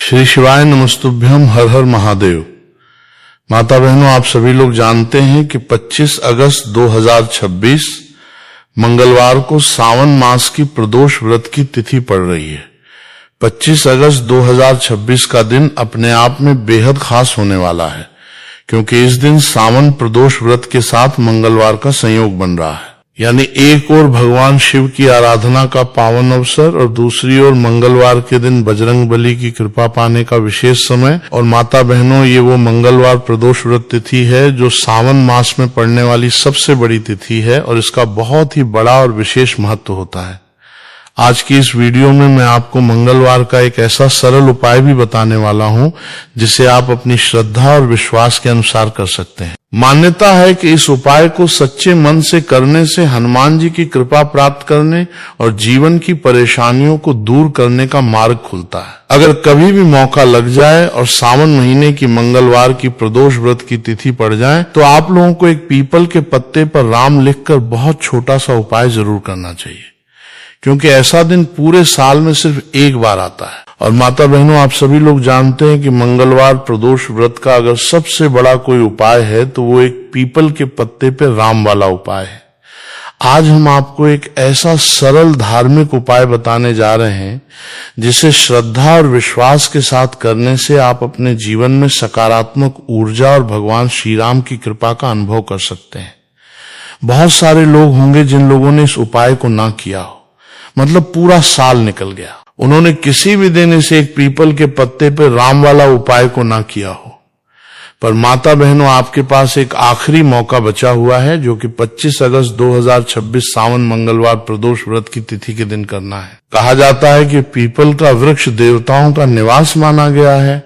श्री शिवाय नमस्तुभ्यम, हर हर महादेव। माता बहनों, आप सभी लोग जानते हैं कि 25 अगस्त 2026 मंगलवार को सावन मास की प्रदोष व्रत की तिथि पड़ रही है। 25 अगस्त 2026 का दिन अपने आप में बेहद खास होने वाला है, क्योंकि इस दिन सावन प्रदोष व्रत के साथ मंगलवार का संयोग बन रहा है। यानी एक ओर भगवान शिव की आराधना का पावन अवसर और दूसरी ओर मंगलवार के दिन बजरंग बली की कृपा पाने का विशेष समय। और माता बहनों, ये वो मंगलवार प्रदोष व्रत तिथि है जो सावन मास में पड़ने वाली सबसे बड़ी तिथि है और इसका बहुत ही बड़ा और विशेष महत्व होता है। आज की इस वीडियो में मैं आपको मंगलवार का एक ऐसा सरल उपाय भी बताने वाला हूं जिसे आप अपनी श्रद्धा और विश्वास के अनुसार कर सकते हैं। मान्यता है कि इस उपाय को सच्चे मन से करने से हनुमान जी की कृपा प्राप्त करने और जीवन की परेशानियों को दूर करने का मार्ग खुलता है। अगर कभी भी मौका लग जाए और सावन महीने की मंगलवार की प्रदोष व्रत की तिथि पड़ जाए तो आप लोगों को एक पीपल के पत्ते पर राम लिखकर बहुत छोटा सा उपाय जरूर करना चाहिए, क्योंकि ऐसा दिन पूरे साल में सिर्फ एक बार आता है। और माता बहनों, आप सभी लोग जानते हैं कि मंगलवार प्रदोष व्रत का अगर सबसे बड़ा कोई उपाय है तो वो एक पीपल के पत्ते पे राम वाला उपाय है। आज हम आपको एक ऐसा सरल धार्मिक उपाय बताने जा रहे हैं जिसे श्रद्धा और विश्वास के साथ करने से आप अपने जीवन में सकारात्मक ऊर्जा और भगवान श्री राम की कृपा का अनुभव कर सकते हैं। बहुत सारे लोग होंगे जिन लोगों ने इस उपाय को ना किया हो, मतलब पूरा साल निकल गया, उन्होंने किसी भी दिन इसे एक पीपल के पत्ते पर राम वाला उपाय को ना किया हो। पर माता बहनों, आपके पास एक आखिरी मौका बचा हुआ है जो कि 25 अगस्त 2026 सावन मंगलवार प्रदोष व्रत की तिथि के दिन करना है। कहा जाता है कि पीपल का वृक्ष देवताओं का निवास माना गया है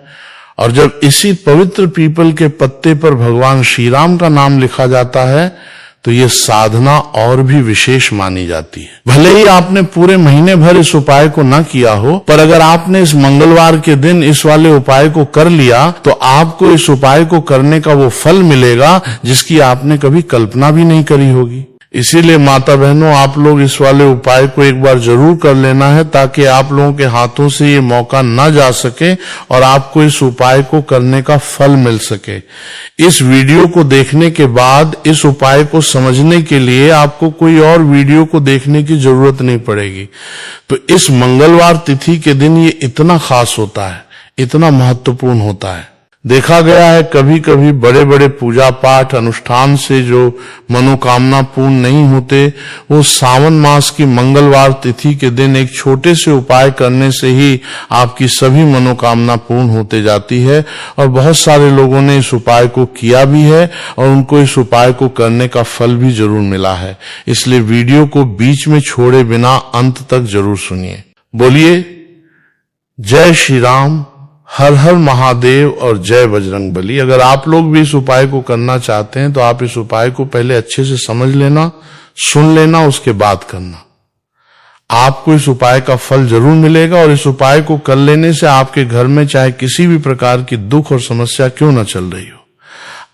और जब इसी पवित्र पीपल के पत्ते पर भगवान श्री राम का नाम लिखा जाता है तो ये साधना और भी विशेष मानी जाती है। भले ही आपने पूरे महीने भर इस उपाय को न किया हो, पर अगर आपने इस मंगलवार के दिन इस वाले उपाय को कर लिया तो आपको इस उपाय को करने का वो फल मिलेगा जिसकी आपने कभी कल्पना भी नहीं करी होगी। इसीलिए माता बहनों, आप लोग इस वाले उपाय को एक बार जरूर कर लेना है ताकि आप लोगों के हाथों से ये मौका न जा सके और आपको इस उपाय को करने का फल मिल सके। इस वीडियो को देखने के बाद इस उपाय को समझने के लिए आपको कोई और वीडियो को देखने की जरूरत नहीं पड़ेगी। तो इस मंगलवार तिथि के दिन ये इतना खास होता है, इतना महत्वपूर्ण होता है। देखा गया है कभी कभी बड़े बड़े पूजा पाठ अनुष्ठान से जो मनोकामना पूर्ण नहीं होते, वो सावन मास की मंगलवार तिथि के दिन एक छोटे से उपाय करने से ही आपकी सभी मनोकामना पूर्ण होते जाती है। और बहुत सारे लोगों ने इस उपाय को किया भी है और उनको इस उपाय को करने का फल भी जरूर मिला है। इसलिए वीडियो को बीच में छोड़े बिना अंत तक जरूर सुनिए। बोलिए जय श्री राम, हर हर महादेव और जय बजरंग बली। अगर आप लोग भी इस उपाय को करना चाहते हैं तो आप इस उपाय को पहले अच्छे से समझ लेना, सुन लेना, उसके बाद करना। आपको इस उपाय का फल जरूर मिलेगा और इस उपाय को कर लेने से आपके घर में चाहे किसी भी प्रकार की दुख और समस्या क्यों न चल रही हो,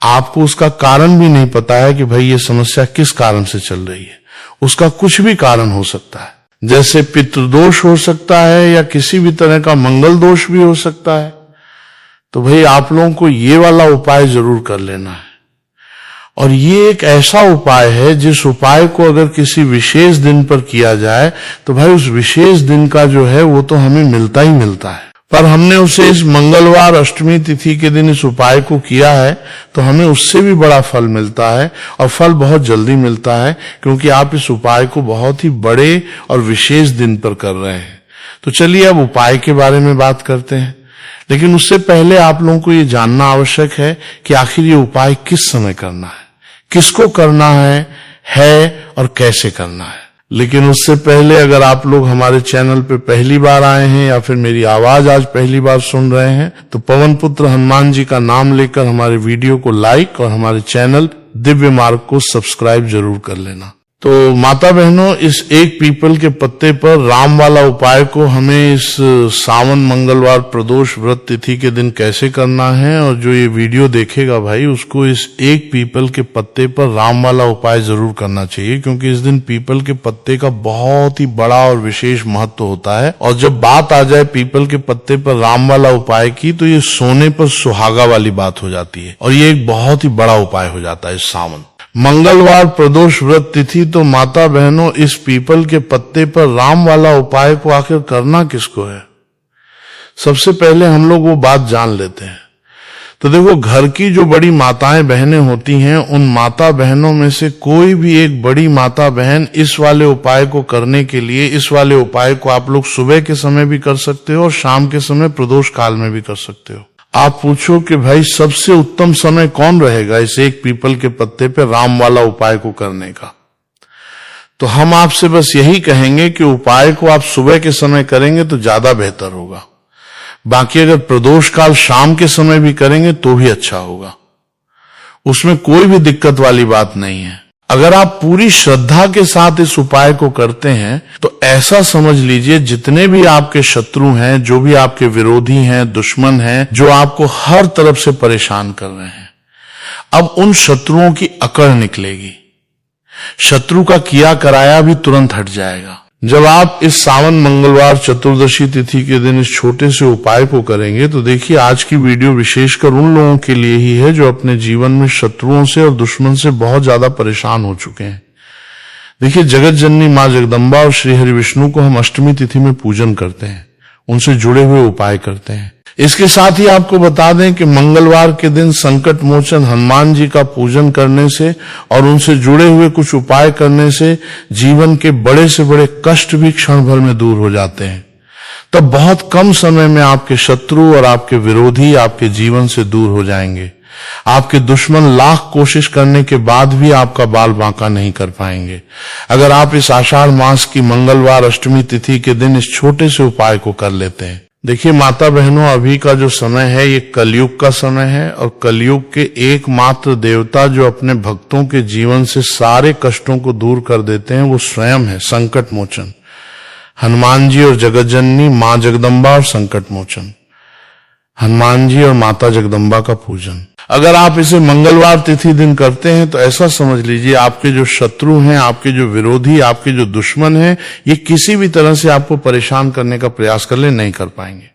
आपको उसका कारण भी नहीं पता है कि भाई ये समस्या किस कारण से चल रही है। उसका कुछ भी कारण हो सकता है, जैसे पितृदोष हो सकता है या किसी भी तरह का मंगल दोष भी हो सकता है। तो भाई आप लोगों को ये वाला उपाय जरूर कर लेना है। और ये एक ऐसा उपाय है जिस उपाय को अगर किसी विशेष दिन पर किया जाए तो भाई उस विशेष दिन का जो है वो तो हमें मिलता ही मिलता है। पर हमने उसे इस मंगलवार अष्टमी तिथि के दिन इस उपाय को किया है तो हमें उससे भी बड़ा फल मिलता है और फल बहुत जल्दी मिलता है, क्योंकि आप इस उपाय को बहुत ही बड़े और विशेष दिन पर कर रहे हैं। तो चलिए अब उपाय के बारे में बात करते हैं, लेकिन उससे पहले आप लोगों को ये जानना आवश्यक है कि आखिर ये उपाय किस समय करना है, किसको करना है और कैसे करना है। लेकिन उससे पहले अगर आप लोग हमारे चैनल पे पहली बार आए हैं या फिर मेरी आवाज आज पहली बार सुन रहे हैं तो पवन पुत्र हनुमान जी का नाम लेकर हमारे वीडियो को लाइक और हमारे चैनल दिव्य मार्ग को सब्सक्राइब जरूर कर लेना। तो माता बहनों, इस एक पीपल के पत्ते पर राम वाला उपाय को हमें इस सावन मंगलवार प्रदोष व्रत तिथि के दिन कैसे करना है, और जो ये वीडियो देखेगा भाई उसको इस एक पीपल के पत्ते पर राम वाला उपाय जरूर करना चाहिए, क्योंकि इस दिन पीपल के पत्ते का बहुत ही बड़ा और विशेष महत्व होता है। और जब बात आ जाए पीपल के पत्ते पर राम वाला उपाय की, तो ये सोने पर सुहागा वाली बात हो जाती है, और ये एक बहुत ही बड़ा उपाय हो जाता है इस सावन। मंगलवार प्रदोष व्रत तिथि, तो माता बहनों इस पीपल के पत्ते पर राम वाला उपाय को आखिर करना किसको है? सबसे पहले हम लोग वो बात जान लेते हैं। तो देखो, घर की जो बड़ी माताएं बहनें होती हैं, उन माता बहनों में से कोई भी एक बड़ी माता बहन इस वाले उपाय को करने के लिए, इस वाले उपाय को आप लोग सुबह के समय भी कर सकते हो और शाम के समय प्रदोष काल में भी कर सकते हो। आप पूछो कि भाई सबसे उत्तम समय कौन रहेगा इस एक पीपल के पत्ते पे राम वाला उपाय को करने का, तो हम आपसे बस यही कहेंगे कि उपाय को आप सुबह के समय करेंगे तो ज्यादा बेहतर होगा। बाकी अगर प्रदोष काल शाम के समय भी करेंगे तो भी अच्छा होगा, उसमें कोई भी दिक्कत वाली बात नहीं है। अगर आप पूरी श्रद्धा के साथ इस उपाय को करते हैं तो ऐसा समझ लीजिए जितने भी आपके शत्रु हैं, जो भी आपके विरोधी हैं, दुश्मन हैं, जो आपको हर तरफ से परेशान कर रहे हैं, अब उन शत्रुओं की अकड़ निकलेगी, शत्रु का किया कराया भी तुरंत हट जाएगा। जब आप इस सावन मंगलवार चतुर्दशी तिथि के दिन इस छोटे से उपाय को करेंगे, तो देखिए आज की वीडियो विशेषकर उन लोगों के लिए ही है जो अपने जीवन में शत्रुओं से और दुश्मन से बहुत ज्यादा परेशान हो चुके हैं। देखिए, जगत जननी मां जगदम्बा और श्री हरि विष्णु को हम अष्टमी तिथि में पूजन करते हैं, उनसे जुड़े हुए उपाय करते हैं। इसके साथ ही आपको बता दें कि मंगलवार के दिन संकट मोचन हनुमान जी का पूजन करने से और उनसे जुड़े हुए कुछ उपाय करने से जीवन के बड़े से बड़े कष्ट भी क्षण भर में दूर हो जाते हैं। तब बहुत कम समय में आपके शत्रु और आपके विरोधी आपके जीवन से दूर हो जाएंगे। आपके दुश्मन लाख कोशिश करने के बाद भी आपका बाल बांका नहीं कर पाएंगे, अगर आप इस आषाढ़ मास की मंगलवार अष्टमी तिथि के दिन इस छोटे से उपाय को कर लेते हैं। देखिए माता बहनों, अभी का जो समय है ये कलयुग का समय है, और कलयुग के एकमात्र देवता जो अपने भक्तों के जीवन से सारे कष्टों को दूर कर देते हैं वो स्वयं है संकट मोचन। हनुमान जी और जगत जननी मां जगदम्बा और संकट मोचन, हनुमान जी और माता जगदम्बा का पूजन। अगर आप इसे मंगलवार तिथि दिन करते हैं तो ऐसा समझ लीजिए आपके जो शत्रु हैं, आपके जो विरोधी, आपके जो दुश्मन हैं, ये किसी भी तरह से आपको परेशान करने का प्रयास कर ले नहीं कर पाएंगे।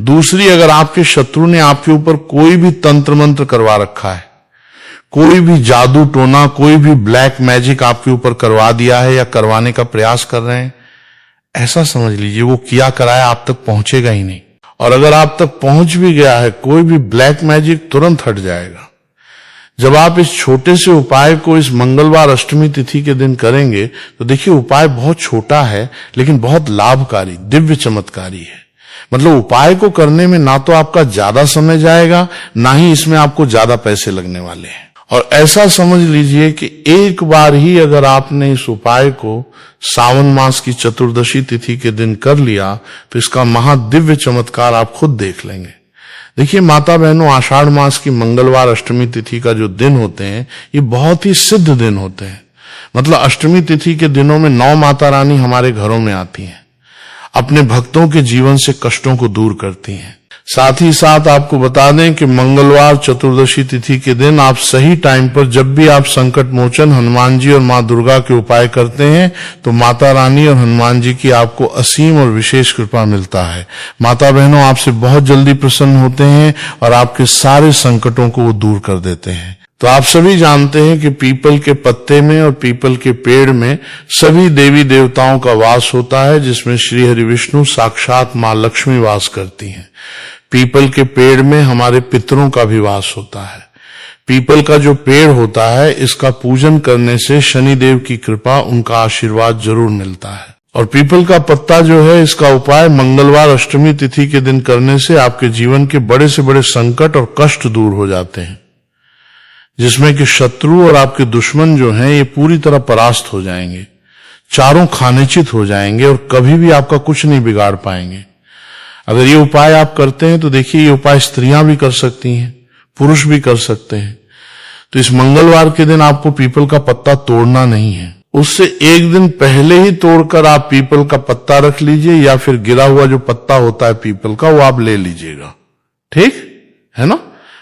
दूसरी, अगर आपके शत्रु ने आपके ऊपर कोई भी तंत्र मंत्र करवा रखा है, कोई भी जादू टोना, कोई भी ब्लैक मैजिक आपके ऊपर करवा दिया है या करवाने का प्रयास कर रहे हैं, ऐसा समझ लीजिए वो किया कराया आप तक पहुंचेगा ही नहीं। और अगर आप तक पहुंच भी गया है, कोई भी ब्लैक मैजिक तुरंत हट जाएगा। जब आप इस छोटे से उपाय को इस मंगलवार अष्टमी तिथि के दिन करेंगे तो देखिए उपाय बहुत छोटा है लेकिन बहुत लाभकारी, दिव्य चमत्कारी है। मतलब उपाय को करने में ना तो आपका ज्यादा समय जाएगा, ना ही इसमें आपको ज्यादा पैसे लगने वाले हैं। और ऐसा समझ लीजिए कि एक बार ही अगर आपने इस उपाय को सावन मास की चतुर्दशी तिथि के दिन कर लिया तो इसका महादिव्य चमत्कार आप खुद देख लेंगे। देखिए माता बहनों, आषाढ़ मास की मंगलवार अष्टमी तिथि का जो दिन होते हैं ये बहुत ही सिद्ध दिन होते हैं। मतलब अष्टमी तिथि के दिनों में 9 माता रानी हमारे घरों में आती हैं, अपने भक्तों के जीवन से कष्टों को दूर करती हैं। साथ ही साथ आपको बता दें कि मंगलवार चतुर्दशी तिथि के दिन आप सही टाइम पर जब भी आप संकट मोचन हनुमान जी और मां दुर्गा के उपाय करते हैं तो माता रानी और हनुमान जी की आपको असीम और विशेष कृपा मिलता है। माता बहनों आपसे बहुत जल्दी प्रसन्न होते हैं और आपके सारे संकटों को वो दूर कर देते हैं। तो आप सभी जानते हैं कि पीपल के पत्ते में और पीपल के पेड़ में सभी देवी देवताओं का वास होता है, जिसमें श्री हरि विष्णु साक्षात मां लक्ष्मी वास करती हैं। पीपल के पेड़ में हमारे पितरों का भी वास होता है। पीपल का जो पेड़ होता है इसका पूजन करने से शनिदेव की कृपा, उनका आशीर्वाद जरूर मिलता है। और पीपल का पत्ता जो है इसका उपाय मंगलवार अष्टमी तिथि के दिन करने से आपके जीवन के बड़े से बड़े संकट और कष्ट दूर हो जाते हैं, जिसमें कि शत्रु और आपके दुश्मन जो हैं ये पूरी तरह परास्त हो जाएंगे, चारों खानेचित हो जाएंगे और कभी भी आपका कुछ नहीं बिगाड़ पाएंगे। अगर ये उपाय आप करते हैं तो देखिए ये उपाय स्त्रियां भी कर सकती हैं, पुरुष भी कर सकते हैं। तो इस मंगलवार के दिन आपको पीपल का पत्ता तोड़ना नहीं है, उससे एक दिन पहले ही तोड़कर आप पीपल का पत्ता रख लीजिए, या फिर गिरा हुआ जो पत्ता होता है पीपल का वो आप ले लीजिएगा, ठीक है ना।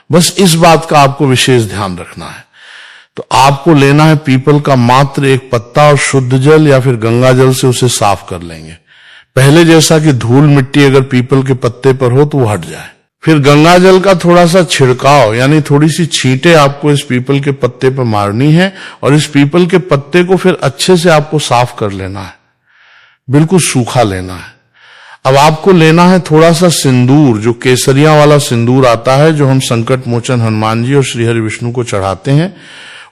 बस इस बात का आपको विशेष ध्यान रखना है। तो आपको लेना है पीपल का मात्र एक पत्ता और शुद्ध जल या फिर गंगा जल से उसे साफ कर लेंगे। पहले जैसा कि धूल मिट्टी अगर पीपल के पत्ते पर हो तो वो हट जाए। फिर गंगा जल का थोड़ा सा छिड़काव यानी थोड़ी सी छींटे आपको इस पीपल के पत्ते पर मारनी है, और इस पीपल के पत्ते को फिर अच्छे से आपको साफ कर लेना है, बिल्कुल सूखा लेना है। अब आपको लेना है थोड़ा सा सिंदूर, जो केसरिया वाला सिंदूर आता है जो हम संकट मोचन हनुमान जी और श्री हरि विष्णु को चढ़ाते हैं,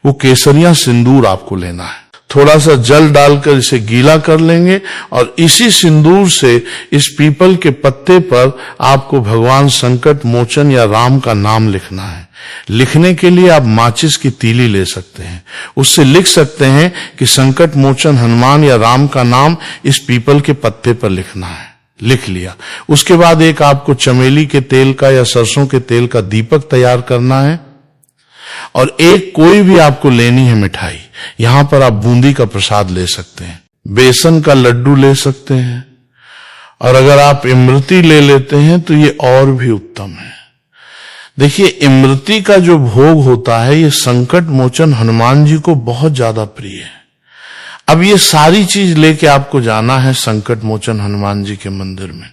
वो केसरिया सिंदूर आपको लेना है। थोड़ा सा जल डालकर इसे गीला कर लेंगे और इसी सिंदूर से इस पीपल के पत्ते पर आपको भगवान संकट मोचन या राम का नाम लिखना है। लिखने के लिए आप माचिस की तीली ले सकते हैं, उससे लिख सकते हैं कि संकट मोचन हनुमान या राम का नाम इस पीपल के पत्ते पर लिखना है। लिख लिया, उसके बाद एक आपको चमेली के तेल का या सरसों के तेल का दीपक तैयार करना है, और एक कोई भी आपको लेनी है मिठाई। यहां पर आप बूंदी का प्रसाद ले सकते हैं, बेसन का लड्डू ले सकते हैं, और अगर आप इमरती ले लेते हैं तो ये और भी उत्तम है। देखिए, इमरती का जो भोग होता है ये संकट मोचन हनुमान जी को बहुत ज्यादा प्रिय है। अब ये सारी चीज लेके आपको जाना है संकट मोचन हनुमान जी के मंदिर में।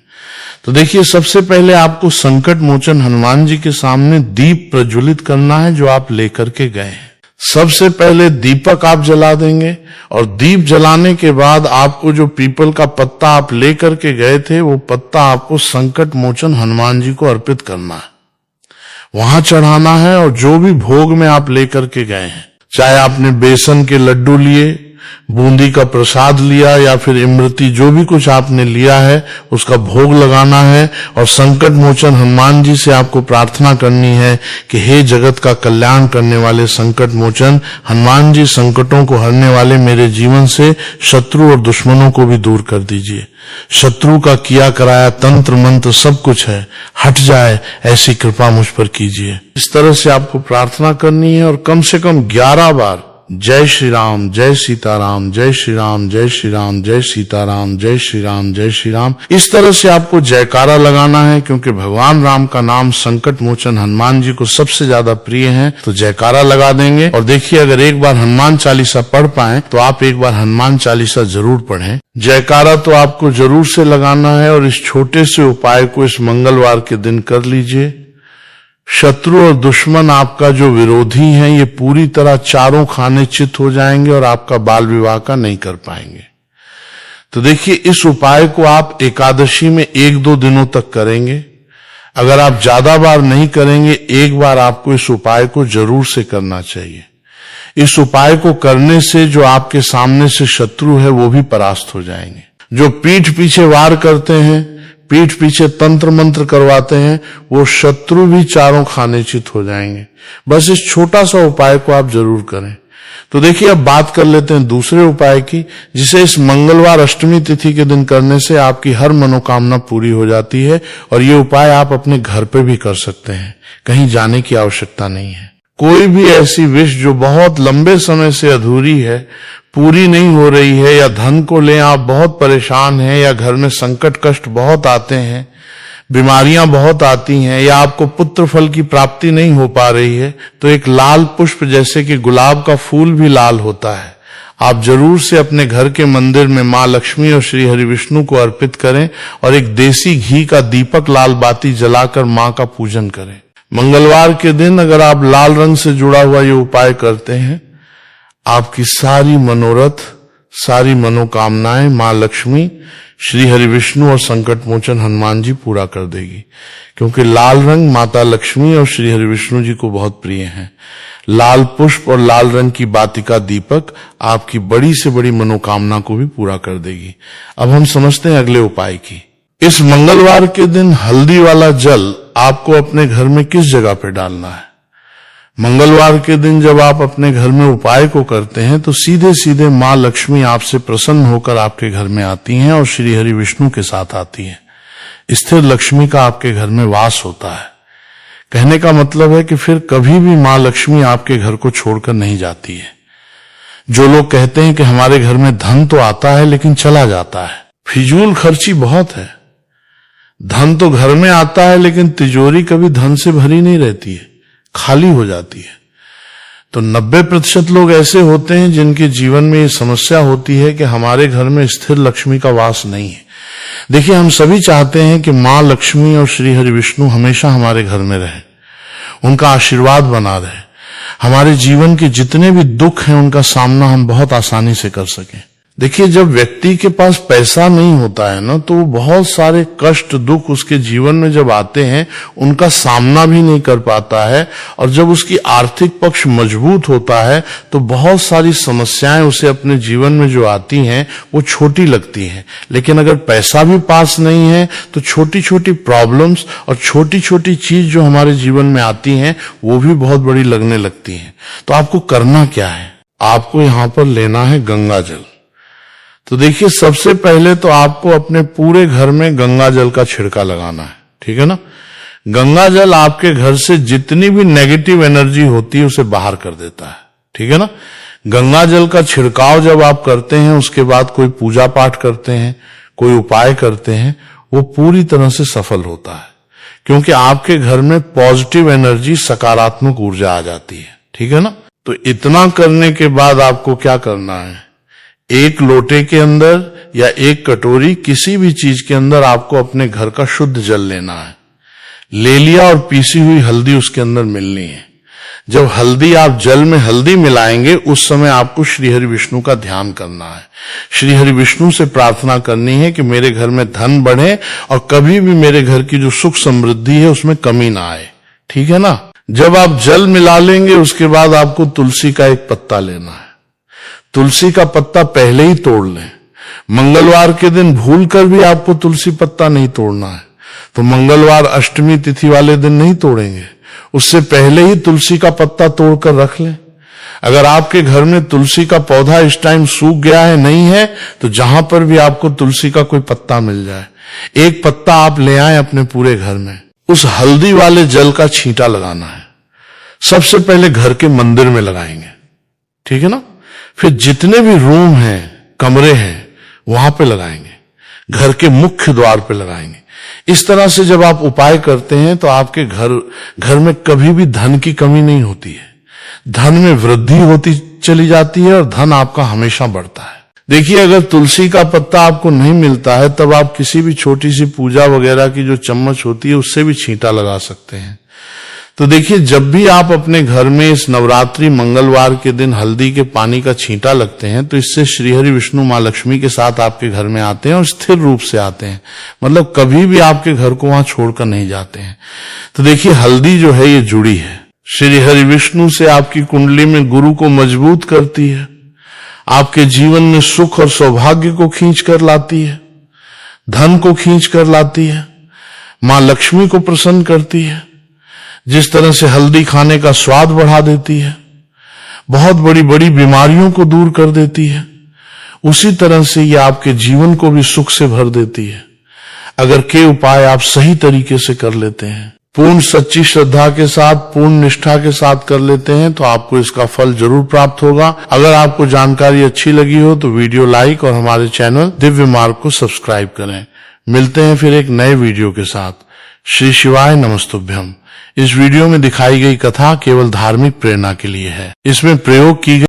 तो देखिए, सबसे पहले आपको संकट मोचन हनुमान जी के सामने दीप प्रज्वलित करना है जो आप लेकर के गए हैं। सबसे पहले दीपक आप जला देंगे, और दीप जलाने के बाद आपको जो पीपल का पत्ता आप लेकर के गए थे वो पत्ता आपको संकट मोचन हनुमान जी को अर्पित करना है, वहां चढ़ाना है। और जो भी भोग में आप लेकर के गए हैं, चाहे आपने बेसन के लड्डू लिए, बूंदी का प्रसाद लिया, या फिर इमरती, जो भी कुछ आपने लिया है उसका भोग लगाना है। और संकट मोचन हनुमान जी से आपको प्रार्थना करनी है कि हे जगत का कल्याण करने वाले संकट मोचन हनुमान जी, संकटों को हरने वाले मेरे जीवन से शत्रु और दुश्मनों को भी दूर कर दीजिए। शत्रु का किया कराया तंत्र मंत्र सब कुछ है, हट जाए, ऐसी कृपा मुझ पर कीजिए। इस तरह से आपको प्रार्थना करनी है, और कम से कम 11 बार जय श्री राम, जय सीताराम, जय श्री राम, जय श्री राम, जय सीताराम, जय श्री राम, जय श्री राम, इस तरह से आपको जयकारा लगाना है। क्योंकि भगवान राम का नाम संकट मोचन हनुमान जी को सबसे ज्यादा प्रिय है, तो जयकारा लगा देंगे। और देखिए, अगर एक बार हनुमान चालीसा पढ़ पाए तो आप एक बार हनुमान चालीसा जरूर पढ़ें। जयकारा तो आपको जरूर से लगाना है, और इस छोटे से उपाय को इस मंगलवार के दिन कर लीजिए। शत्रु और दुश्मन आपका जो विरोधी हैं ये पूरी तरह चारों खाने चित हो जाएंगे और आपका बाल विवाह का नहीं कर पाएंगे। तो देखिए, इस उपाय को आप एकादशी में 1-2 दिनों तक करेंगे। अगर आप ज्यादा बार नहीं करेंगे, एक बार आपको इस उपाय को जरूर से करना चाहिए। इस उपाय को करने से जो आपके सामने से शत्रु है वो भी परास्त हो जाएंगे। जो पीठ पीछे वार करते हैं, पीठ पीछे तंत्र मंत्र करवाते हैं, वो शत्रु भी चारों खाने चित हो जाएंगे। बस इस छोटा सा उपाय को आप जरूर करें। तो देखिए, अब बात कर लेते हैं दूसरे उपाय की, जिसे इस मंगलवार अष्टमी तिथि के दिन करने से आपकी हर मनोकामना पूरी हो जाती है। और ये उपाय आप अपने घर पे भी कर सकते हैं, कहीं जाने की आवश्यकता नहीं है। कोई भी ऐसी विश जो बहुत लंबे समय से अधूरी है, पूरी नहीं हो रही है, या धन को ले आप बहुत परेशान हैं, या घर में संकट कष्ट बहुत आते हैं, बीमारियां बहुत आती हैं, या आपको पुत्र फल की प्राप्ति नहीं हो पा रही है, तो एक लाल पुष्प, जैसे कि गुलाब का फूल भी लाल होता है, आप जरूर से अपने घर के मंदिर में मां लक्ष्मी और श्री हरि विष्णु को अर्पित करें, और एक देसी घी का दीपक लाल बाती जलाकर मां का पूजन करें। मंगलवार के दिन अगर आप लाल रंग से जुड़ा हुआ ये उपाय करते हैं, आपकी सारी मनोरथ, सारी मनोकामनाएं मां लक्ष्मी, श्री हरि विष्णु और संकट मोचन हनुमान जी पूरा कर देगी। क्योंकि लाल रंग माता लक्ष्मी और श्री हरि विष्णु जी को बहुत प्रिय है। लाल पुष्प और लाल रंग की बातिका दीपक आपकी बड़ी से बड़ी मनोकामना को भी पूरा कर देगी। अब हम समझते हैं अगले उपाय की। इस मंगलवार के दिन हल्दी वाला जल आपको अपने घर में किस जगह पे डालना है। मंगलवार के दिन जब आप अपने घर में उपाय को करते हैं तो सीधे सीधे मां लक्ष्मी आपसे प्रसन्न होकर आपके घर में आती हैं और श्री हरि विष्णु के साथ आती हैं। स्थिर लक्ष्मी का आपके घर में वास होता है। कहने का मतलब है कि फिर कभी भी मां लक्ष्मी आपके घर को छोड़कर नहीं जाती है। जो लोग कहते हैं कि हमारे घर में धन तो आता है लेकिन चला जाता है, फिजूल खर्ची बहुत है। धन तो घर में आता है लेकिन तिजोरी कभी धन से भरी नहीं रहती है, खाली हो जाती है। तो 90% लोग ऐसे होते हैं जिनके जीवन में ये समस्या होती है कि हमारे घर में स्थिर लक्ष्मी का वास नहीं है। देखिए, हम सभी चाहते हैं कि मां लक्ष्मी और श्री हरि विष्णु हमेशा हमारे घर में रहे, उनका आशीर्वाद बना रहे, हमारे जीवन के जितने भी दुख हैं उनका सामना हम बहुत आसानी से कर सकें। देखिए, जब व्यक्ति के पास पैसा नहीं होता है ना, तो बहुत सारे कष्ट दुख उसके जीवन में जब आते हैं उनका सामना भी नहीं कर पाता है, और जब उसकी आर्थिक पक्ष मजबूत होता है तो बहुत सारी समस्याएं उसे अपने जीवन में जो आती हैं वो छोटी लगती हैं। लेकिन अगर पैसा भी पास नहीं है तो छोटी छोटी प्रॉब्लम्स और छोटी छोटी चीज जो हमारे जीवन में आती हैं वो भी बहुत बड़ी लगने लगती हैं। तो आपको करना क्या है? आपको यहां पर लेना है गंगा जल। तो देखिए, सबसे पहले तो आपको अपने पूरे घर में गंगा जल का छिड़का लगाना है, ठीक है ना। गंगा जल आपके घर से जितनी भी नेगेटिव एनर्जी होती है उसे बाहर कर देता है, ठीक है ना। गंगा जल का छिड़काव जब आप करते हैं, उसके बाद कोई पूजा पाठ करते हैं, कोई उपाय करते हैं, वो पूरी तरह से सफल होता है, क्योंकि आपके घर में पॉजिटिव एनर्जी, सकारात्मक ऊर्जा आ जाती है, ठीक है ना। तो इतना करने के बाद आपको क्या करना है? एक लोटे के अंदर या एक कटोरी, किसी भी चीज के अंदर आपको अपने घर का शुद्ध जल लेना है। ले लिया और पीसी हुई हल्दी उसके अंदर मिलनी है। जब हल्दी, आप जल में हल्दी मिलाएंगे, उस समय आपको श्री हरि विष्णु का ध्यान करना है। श्री हरि विष्णु से प्रार्थना करनी है कि मेरे घर में धन बढ़े और कभी भी मेरे घर की जो सुख समृद्धि है उसमें कमी ना आए, ठीक है ना। जब आप जल मिला लेंगे, उसके बाद आपको तुलसी का एक पत्ता लेना है। तुलसी का पत्ता पहले ही तोड़ लें। मंगलवार के दिन भूलकर भी आपको तुलसी पत्ता नहीं तोड़ना है, तो मंगलवार अष्टमी तिथि वाले दिन नहीं तोड़ेंगे, उससे पहले ही तुलसी का पत्ता तोड़कर रख लें। अगर आपके घर में तुलसी का पौधा इस टाइम सूख गया है, नहीं है, तो जहां पर भी आपको तुलसी का कोई पत्ता मिल जाए, एक पत्ता आप ले आए अपने पूरे घर में। उस हल्दी वाले जल का छींटा लगाना है। सबसे पहले घर के मंदिर में लगाएंगे, ठीक है ना। फिर जितने भी रूम हैं, कमरे हैं, वहां पे लगाएंगे, घर के मुख्य द्वार पे लगाएंगे। इस तरह से जब आप उपाय करते हैं तो आपके घर में कभी भी धन की कमी नहीं होती है, धन में वृद्धि होती चली जाती है और धन आपका हमेशा बढ़ता है। देखिए, अगर तुलसी का पत्ता आपको नहीं मिलता है, तब आप किसी भी छोटी सी पूजा वगैरह की जो चम्मच होती है उससे भी छींटा लगा सकते हैं। तो देखिए, जब भी आप अपने घर में इस नवरात्रि मंगलवार के दिन हल्दी के पानी का छींटा लगते हैं, तो इससे श्री हरि विष्णु मां लक्ष्मी के साथ आपके घर में आते हैं और स्थिर रूप से आते हैं, मतलब कभी भी आपके घर को वहां छोड़कर नहीं जाते हैं। तो देखिए, हल्दी जो है ये जुड़ी है श्री हरि विष्णु से, आपकी कुंडली में गुरु को मजबूत करती है, आपके जीवन में सुख और सौभाग्य को खींच कर लाती है, धन को खींच कर लाती है, मां लक्ष्मी को प्रसन्न करती है। जिस तरह से हल्दी खाने का स्वाद बढ़ा देती है, बहुत बड़ी बड़ी बीमारियों को दूर कर देती है, उसी तरह से ये आपके जीवन को भी सुख से भर देती है। अगर के उपाय आप सही तरीके से कर लेते हैं, पूर्ण सच्ची श्रद्धा के साथ, पूर्ण निष्ठा के साथ कर लेते हैं, तो आपको इसका फल जरूर प्राप्त होगा। अगर आपको जानकारी अच्छी लगी हो तो वीडियो लाइक और हमारे चैनल दिव्य मार्ग को सब्सक्राइब करें। मिलते हैं फिर एक नए वीडियो के साथ। श्री शिवाय नमस्तुभ्यम। इस वीडियो में दिखाई गई कथा केवल धार्मिक प्रेरणा के लिए है। इसमें प्रयोग की गई